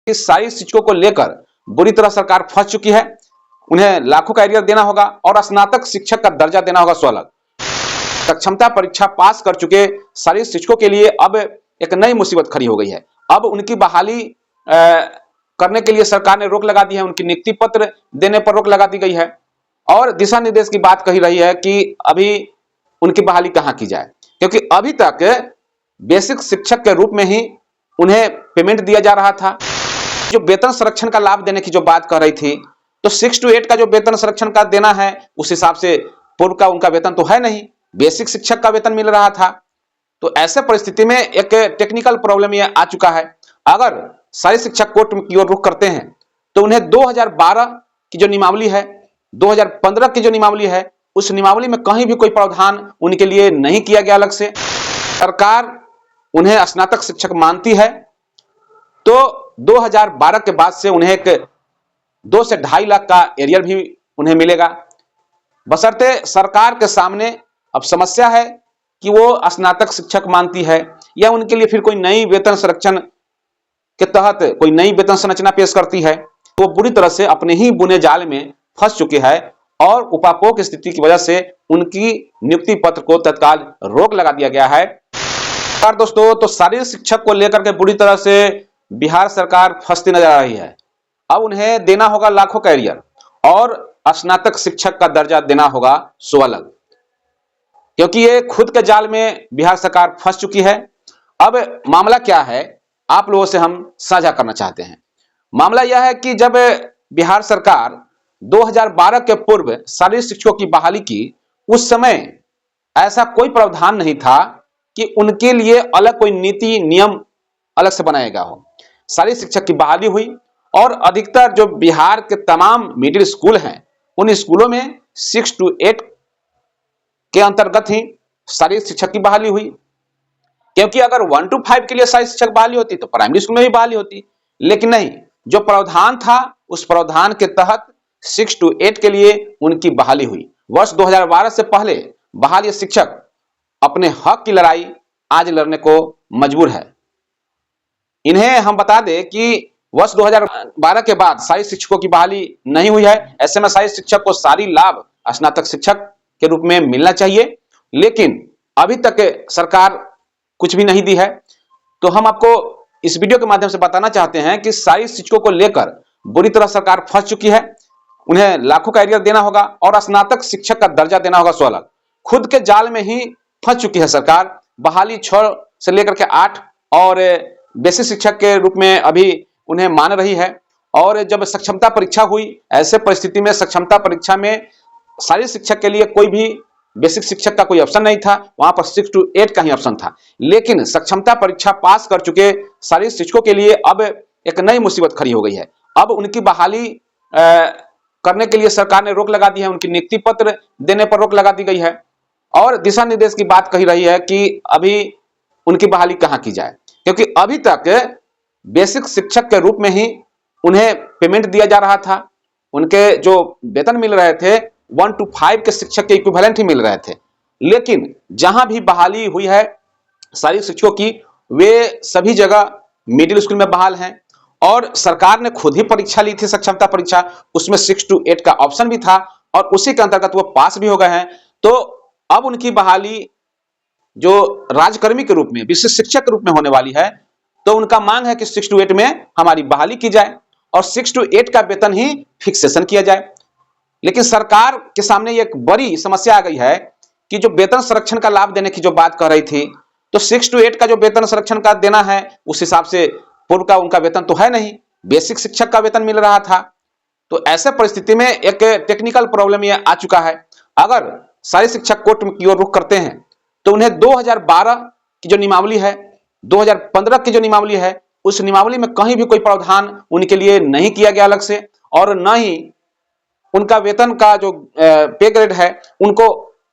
इस सारी चीजों को लेकर बुरी तरह सरकार फंस चुकी है। उन्हें लाखों का एरियर देना होगा और स्नातक शिक्षक का दर्जा देना होगा स्वलग। सक्षमता परीक्षा पास कर चुके सारी शिक्षकों के लिए अब एक नई मुसीबत खड़ी हो गई है। अब उनकी बहाली करने के लिए सरकार ने रोक लगा दी है, उनकी नियुक्ति पत्र देने पर रोक लगा दी गई है और दिशा निर्देश की बात कही रही है कि अभी उनकी बहाली कहां की जाए, क्योंकि अभी तक बेसिक शिक्षक के रूप में ही उन्हें पेमेंट दिया जा रहा था। जो वेतन संरक्षण का लाभ देने की जो बात कर रही थी, तो 6 to 8 का जो वेतन संरक्षण का देना है उस हिसाब से पूर्व का उनका वेतन तो है नहीं, बेसिक शिक्षक का वेतन मिल रहा था। तो ऐसे परिस्थिति में एक टेक्निकल प्रॉब्लम यह आ चुका है। अगर सारे शिक्षक कोर्ट की ओर रुख करते हैं तो उन्हें 2012 की जो नियमावली है, 2015 की जो नियमावली है, उस नियमावली में कहीं भी कोई प्रावधान उनके लिए नहीं किया गया अलग से। सरकार उन्हें स्नातक शिक्षक मानती है तो 2012 के बाद से उन्हें एक 2 से 2.5 लाख का एरियर भी उन्हें मिलेगा, बशर्ते सरकार के सामने अब समस्या है कि वो स्नातक शिक्षक मानती है या उनके लिए फिर कोई नई वेतन संरक्षण के तहत कोई नई वेतन संरचना पेश करती है। वो बुरी तरह से अपने ही बुने जाल में फंस चुके हैं और उपापोह की स्थिति की वजह से उनकी नियुक्ति पत्र को तत्काल रोक लगा दिया गया है। दोस्तों, तो शारीरिक शिक्षक को लेकर के बुरी तरह से बिहार सरकार फंसती नजर आ रही है। अब उन्हें देना होगा लाखों का एरियर और स्नातक शिक्षक का दर्जा देना होगा स्वलग, क्योंकि ये खुद के जाल में बिहार सरकार फंस चुकी है। अब मामला क्या है, आप लोगों से हम साझा करना चाहते हैं। मामला यह है कि जब बिहार सरकार 2012 के पूर्व शारीरिक शिक्षकों की बहाली की, उस समय ऐसा कोई प्रावधान नहीं था कि उनके लिए अलग कोई नीति नियम अलग से बनाया गया हो। शारीरिक शिक्षक की बहाली हुई और अधिकतर जो बिहार के तमाम मिडिल स्कूल हैं, उन स्कूलों में 6 to 8 के अंतर्गत ही शारीरिक शिक्षक की बहाली हुई, क्योंकि अगर 1 to 5 के लिए शारीरिक शिक्षक बहाली होती तो प्राइमरी स्कूल में भी बहाली होती, लेकिन नहीं, जो प्रावधान था उस प्रावधान के तहत 6 to 8 के लिए उनकी बहाली हुई। वर्ष 2012 से पहले बहाल शिक्षक अपने हक की लड़ाई आज लड़ने को मजबूर है। इन्हें हम बता दें कि वर्ष 2012 के बाद शारीरिक शिक्षकों की बहाली नहीं हुई है। ऐसे में शारीरिक शिक्षक को सारी लाभ स्नातक शिक्षक के रूप में मिलना चाहिए, लेकिन अभी तक सरकार कुछ भी नहीं दी है। तो हम आपको इस वीडियो के माध्यम से बताना चाहते हैं कि शारीरिक शिक्षकों को लेकर बुरी तरह सरकार फंस चुकी है। उन्हें लाखों का एरियर देना होगा और स्नातक शिक्षक का दर्जा देना होगा स्वलग। खुद के जाल में ही फंस चुकी है सरकार। बहाली 6 से लेकर के 8 और बेसिक शिक्षक के रूप में अभी उन्हें मान रही है। और जब सक्षमता परीक्षा हुई, ऐसे परिस्थिति में सक्षमता परीक्षा में शारीरिक शिक्षक के लिए कोई भी बेसिक शिक्षक का कोई ऑप्शन नहीं था, वहां पर 6 to 8 का ही ऑप्शन था। लेकिन सक्षमता परीक्षा पास कर चुके शारीरिक शिक्षकों के लिए अब एक नई मुसीबत खड़ी हो गई है। अब उनकी बहाली करने के लिए सरकार ने रोक लगा दी है, उनकी नियुक्ति पत्र देने पर रोक लगा दी गई है और दिशा निर्देश की बात कही रही है कि अभी उनकी बहाली कहां की जाए, क्योंकि अभी तक बेसिक शिक्षक के रूप में ही उन्हें पेमेंट दिया जा रहा था। उनके जो वेतन मिल रहे थे 1 to 5 के शिक्षक के इक्विवेलेंट ही मिल रहे थे। लेकिन जहां भी बहाली हुई है शारीरिक शिक्षकों की, वे सभी जगह मिडिल स्कूल में बहाल हैं और सरकार ने खुद ही परीक्षा ली थी, सक्षमता परीक्षा, उसमें 6 to 8 का ऑप्शन भी था और उसी के अंतर्गत वो पास भी हो गए हैं। तो अब उनकी बहाली जो राजकर्मी के रूप में, विशिष्ट शिक्षक के रूप में होने वाली है, तो उनका मांग है कि 6 to 8 में हमारी बहाली की जाए और 6 to 8 का वेतन ही फिक्सेशन किया जाए। लेकिन सरकार के सामने एक बड़ी समस्या आ गई है कि जो वेतन संरक्षण का लाभ देने की जो बात कर रही थी, तो 6 to 8 का जो वेतन संरक्षण का देना है उस हिसाब से पूर्व का उनका वेतन तो है नहीं, बेसिक शिक्षक का वेतन मिल रहा था। तो ऐसे परिस्थिति में एक टेक्निकल प्रॉब्लम यह आ चुका है। अगर सारे शिक्षक कोर्ट की ओर रुख करते हैं तो उन्हें 2012 की जो नियमावली है, 2015 की जो नियमावली है, उस नियमावली में कहीं भी कोई प्रावधान उनके लिए नहीं किया गया अलग से और न ही उनका वेतन का जो पे ग्रेड है उनको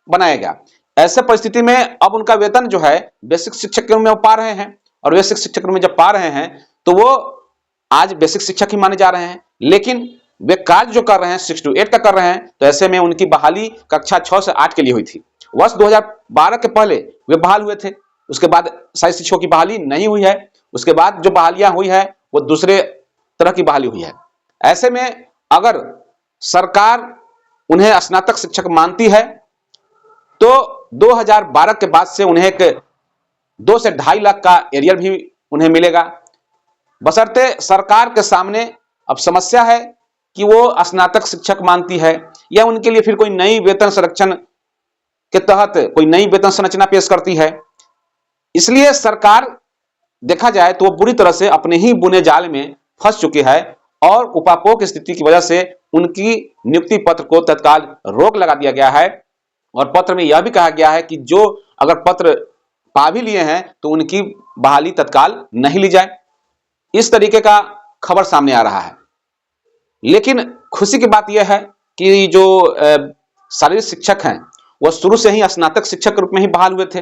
बनाया गया। ऐसे परिस्थिति में अब उनका वेतन जो है बेसिक शिक्षक के रूप में पा रहे हैं और बेसिक शिक्षक के रूप में जब पा रहे हैं तो वो आज बेसिक शिक्षक ही माने जा रहे हैं, लेकिन वे कार्य जो कर रहे हैं 6 to 8 का कर रहे हैं। तो ऐसे में उनकी बहाली कक्षा 6 से 8 के लिए हुई थी। वर्ष 2012 के पहले वे बहाल हुए थे, उसके बाद शारीरिक शिक्षकों की बहाली नहीं हुई है। उसके बाद जो बहालियां हुई है वो दूसरे तरह की बहाली हुई है। ऐसे में अगर सरकार उन्हें स्नातक शिक्षक मानती है तो 2012 के बाद से उन्हें एक 2 से 2.5 लाख का एरियर भी उन्हें मिलेगा। बशर्ते सरकार के सामने अब समस्या है कि वो स्नातक शिक्षक मानती है या उनके लिए फिर कोई नई वेतन संरक्षण के तहत कोई नई वेतन संरचना पेश करती है। इसलिए सरकार देखा जाए तो वो बुरी तरह से अपने ही बुने जाल में फंस चुकी है और उपाकों की स्थिति की वजह से उनकी नियुक्ति पत्र को तत्काल रोक लगा दिया गया है और पत्र में यह भी कहा गया है कि जो अगर पत्र पा भी लिए हैं तो उनकी बहाली तत्काल नहीं ली जाए। इस तरीके का खबर सामने आ रहा है। लेकिन खुशी की बात यह है कि जो शारीरिक शिक्षक हैं वह शुरू से ही स्नातक शिक्षक के रूप में ही बहाल हुए थे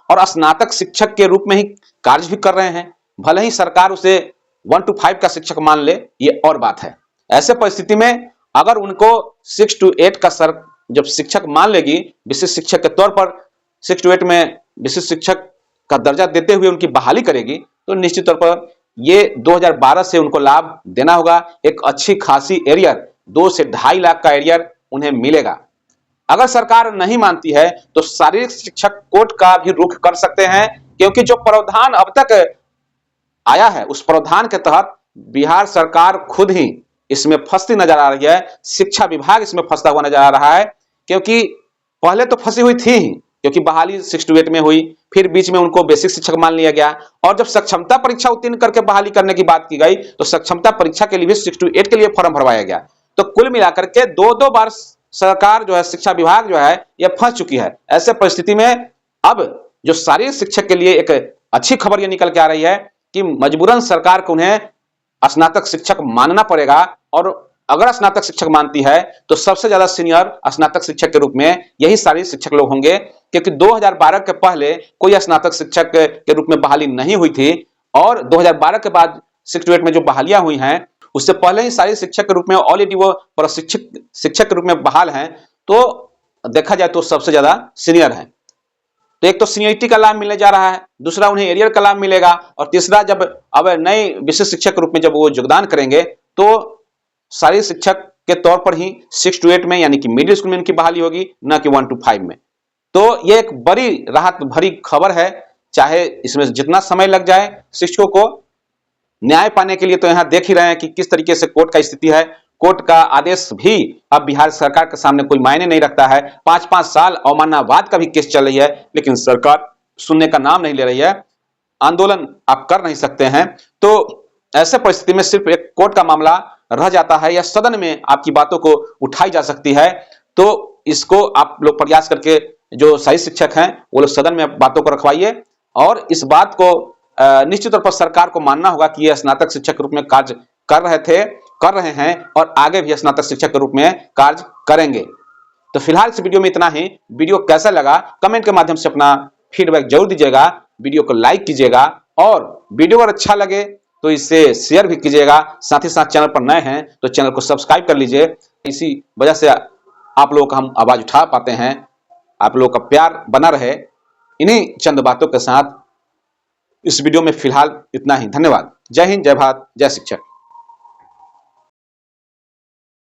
और स्नातक शिक्षक के रूप में ही कार्य भी कर रहे हैं। भले ही सरकार उसे 1 to 5 का शिक्षक मान ले, ये और बात है। ऐसे परिस्थिति में अगर उनको 6 to 8 का जब शिक्षक मान लेगी, विशिष्ट शिक्षक के तौर पर 6 to 8 में विशिष्ट शिक्षक का दर्जा देते हुए उनकी बहाली करेगी, तो निश्चित तौर पर ये 2012 से उनको लाभ देना होगा। एक अच्छी खासी एरियर 2 से 2.5 लाख का एरियर उन्हें मिलेगा। अगर सरकार नहीं मानती है तो शारीरिक शिक्षक कोर्ट का भी रुख कर सकते हैं, क्योंकि जो प्रावधान अब तक आया है उस प्रावधान के तहत बिहार सरकार खुद ही इसमें फंसती नजर आ रही है। शिक्षा विभाग इसमें फंसता हुआ नजर आ रहा है, क्योंकि पहले तो फंसी हुई थी ही, क्योंकि बहाली 6 to 8 में हुई, फिर बीच में उनको बेसिक शिक्षक मान लिया गया और जब सक्षमता परीक्षा उत्तीर्ण करके बहाली करने की बात की गई तो सक्षमता परीक्षा के लिए भी 6 to 8 के लिए फॉर्म भरवाया गया। तो कुल मिलाकर के 2-2 बार सरकार जो है, शिक्षा विभाग जो है, यह फंस चुकी है। ऐसे परिस्थिति में अब जो शारीरिक शिक्षक के लिए एक अच्छी खबर यह निकल के आ रही है कि मजबूरन सरकार को उन्हें स्नातक शिक्षक मानना पड़ेगा और अगर स्नातक शिक्षक मानती है तो सबसे ज्यादा सीनियर स्नातक शिक्षक के रूप में यही शारीरिक शिक्षक लोग होंगे, क्योंकि 2012 के पहले कोई स्नातक शिक्षक के रूप में बहाली नहीं हुई थी और 2012 के बाद 6 to 8 में जो बहालियां हुई हैं उससे पहले ही शारीरिक शिक्षक के रूप में ऑलरेडी वो प्रशिक्षक शिक्षक के रूप में बहाल हैं। तो देखा जाए तो सबसे ज्यादा सीनियर हैं। तो एक तो सीनियरिटी का लाभ मिलने जा रहा है, दूसरा उन्हें एरियर का लाभ मिलेगा और तीसरा जब अब नए विशिष्ट शिक्षक के रूप में जब वो योगदान करेंगे तो शारीरिक शिक्षक के तौर पर ही 6 to 8 में यानी कि मिडिल स्कूल में उनकी बहाली होगी, न कि 1 to 5 में। तो ये एक बड़ी राहत भरी खबर है, चाहे इसमें जितना समय लग जाए शिक्षकों को न्याय पाने के लिए। तो यहाँ देख ही रहे हैं कि किस तरीके से कोर्ट का स्थिति है। कोर्ट का आदेश भी अब बिहार सरकार के सामने कोई मायने नहीं रखता है। 5-5 साल अवमाननावाद का भी केस चल रही है, लेकिन सरकार सुनने का नाम नहीं ले रही है। आंदोलन आप कर नहीं सकते हैं। तो ऐसे परिस्थिति में सिर्फ एक कोर्ट का मामला रह जाता है या सदन में आपकी बातों को उठाई जा सकती है। तो इसको आप लोग प्रयास करके जो सही शिक्षक हैं वो लोग सदन में बातों को रखवाइए और इस बात को निश्चित तौर पर सरकार को मानना होगा कि यह स्नातक शिक्षक के रूप में कार्य कर रहे हैं और आगे भी स्नातक शिक्षक के रूप में कार्य करेंगे। तो फिलहाल इस वीडियो में इतना ही। वीडियो कैसा लगा कमेंट के माध्यम से अपना फीडबैक जरूर दीजिएगा। वीडियो को लाइक कीजिएगा और वीडियो अगर अच्छा लगे तो इसे शेयर भी कीजिएगा। साथ ही साथ चैनल पर नए हैं तो चैनल को सब्सक्राइब कर लीजिए। इसी वजह से आप लोगों का हम आवाज उठा पाते हैं। आप लोगों का प्यार बना रहे। इन्हीं चंद बातों के साथ इस वीडियो में फिलहाल इतना ही। धन्यवाद। जय हिंद, जय भारत, जय शिक्षक।